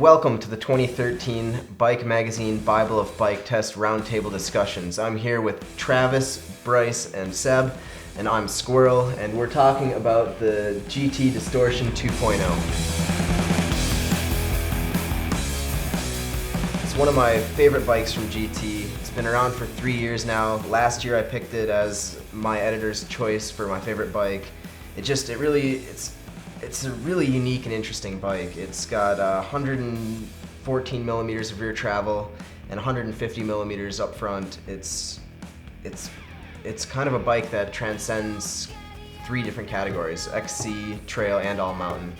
welcome to the 2013 Bike Magazine Bible of Bike Test Roundtable Discussions. I'm here with Travis, Bryce, and Seb, and I'm Squirrel, and we're talking about the GT Distortion 2.0. It's one of my favorite bikes from GT. It's been around for 3 years now. Last year I picked it as my editor's choice for my favorite bike. It's a really unique and interesting bike. It's got 114 millimeters of rear travel and 150 millimeters up front. It's kind of a bike that transcends 3 different categories: XC, trail, and all mountain.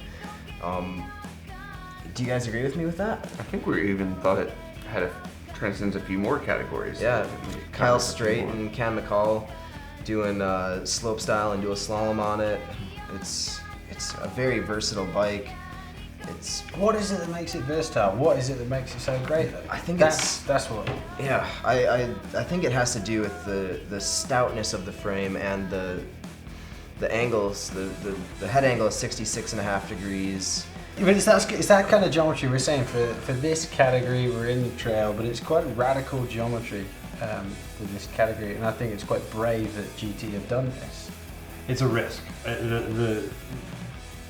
Do you guys agree with me with that? I think we even thought it transcends a few more categories. Yeah, Kyle Strait and Cam McCall doing slopestyle and dual slalom on it. It's a very versatile bike. What is it that makes it versatile? What is it that makes it so great though? I think that's what. Yeah, I think it has to do with the stoutness of the frame and the angles. The head angle is 66.5 degrees. But it's that kind of geometry we're saying for this category. We're in the trail, but it's quite radical geometry for this category, and I think it's quite brave that GT have done this. It's a risk.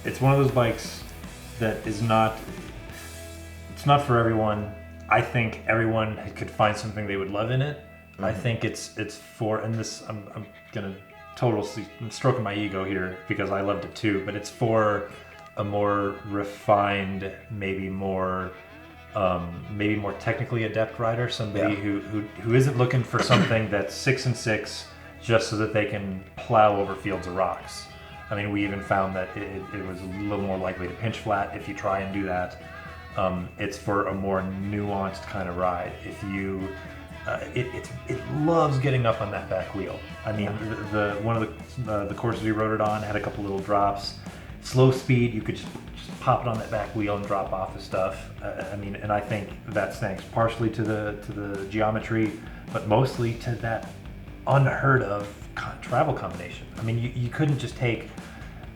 It's one of those bikes that it's not for everyone. I think everyone could find something they would love in it. Mm-hmm. I think it's for, and this I'm gonna I'm stroking my ego here because I loved it too, but it's for a more refined, maybe more technically adept rider, somebody who isn't looking for something that's 6 and 6 just so that they can plow over fields of rocks. I mean, we even found that it was a little more likely to pinch flat if you try and do that. It's for a more nuanced kind of ride. If you, it loves getting up on that back wheel. I mean, one of the courses we rode it on had a couple little drops. Slow speed, you could just pop it on that back wheel and drop off the stuff. And I think that's thanks partially to the geometry, but mostly to that unheard of travel combination. I mean, you couldn't just take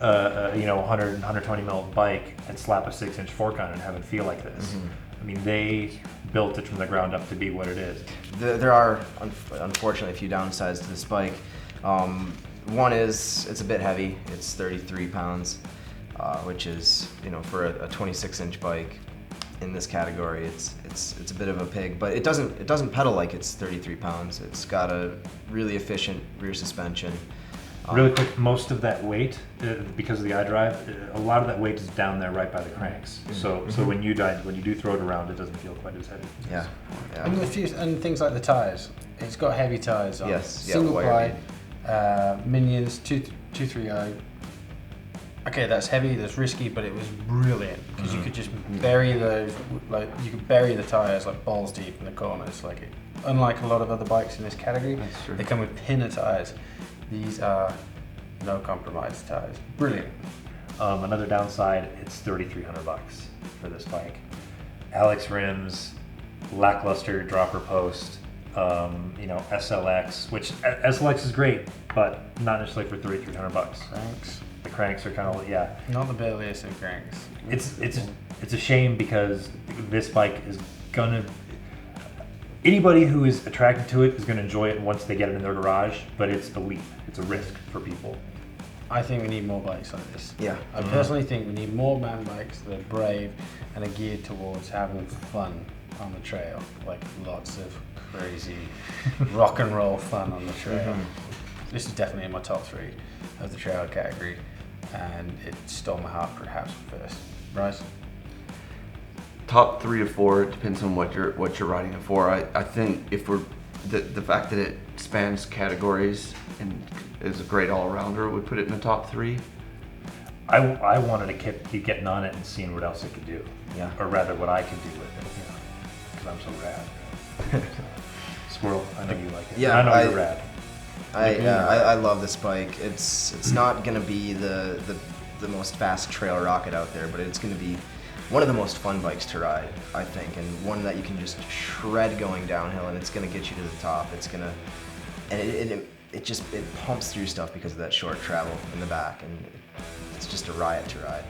a 120 mil bike and slap a 6-inch fork on it and have it feel like this. Mm-hmm. I mean, they built it from the ground up to be what it is. There are unfortunately a few downsides to this bike. One is it's a bit heavy. It's 33 pounds, which is, for a 26-inch bike in this category, it's a bit of a pig. But it doesn't pedal like it's 33 pounds. It's got a really efficient rear suspension. Really quick, most of that weight, because of the iDrive, a lot of that weight is down there right by the cranks. Mm-hmm. So when you do throw it around, it doesn't feel quite as heavy. Yeah. And things like the tires. It's got heavy tires on. Yes. Single ply. Minions 230. Okay, that's heavy, that's risky, but it was brilliant because you could just bury those, you could bury the tires like balls deep in the corners. Unlike a lot of other bikes in this category, they come with pinner tires. These are no compromise tires. Brilliant. Another downside, it's $3,300 for this bike. Alex rims, lackluster dropper post. SLX, which SLX is great, but not necessarily for $3,300. Cranks. The cranks are kind of Not the Berlius of cranks. It's a shame because this bike is gonna. Anybody who is attracted to it is gonna enjoy it once they get it in their garage, but it's a leap. It's a risk for people. I think we need more bikes like this. Yeah. I personally think we need more mountain bikes that are brave and are geared towards having fun on the trail, like lots of crazy rock and roll fun on the trail. Mm-hmm. This is definitely in my top 3 of the trail category, and it stole my heart perhaps first. Bryce? Top 3 to 4, it depends on what you're riding it for. I think if we're the fact that it spans categories and is a great all-rounder would put it in the top 3. I wanted to keep getting on it and seeing what else it could do. Yeah. Or rather what I could do with it, because I'm so rad. Squirrel, I know you like it. Yeah, I know you're rad. I love this bike. It's not gonna be the most fast trail rocket out there, but it's gonna be one of the most fun bikes to ride, I think, and one that you can just shred going downhill, and it's gonna get you to the top. It pumps through stuff because of that short travel in the back, and it's just a riot to ride.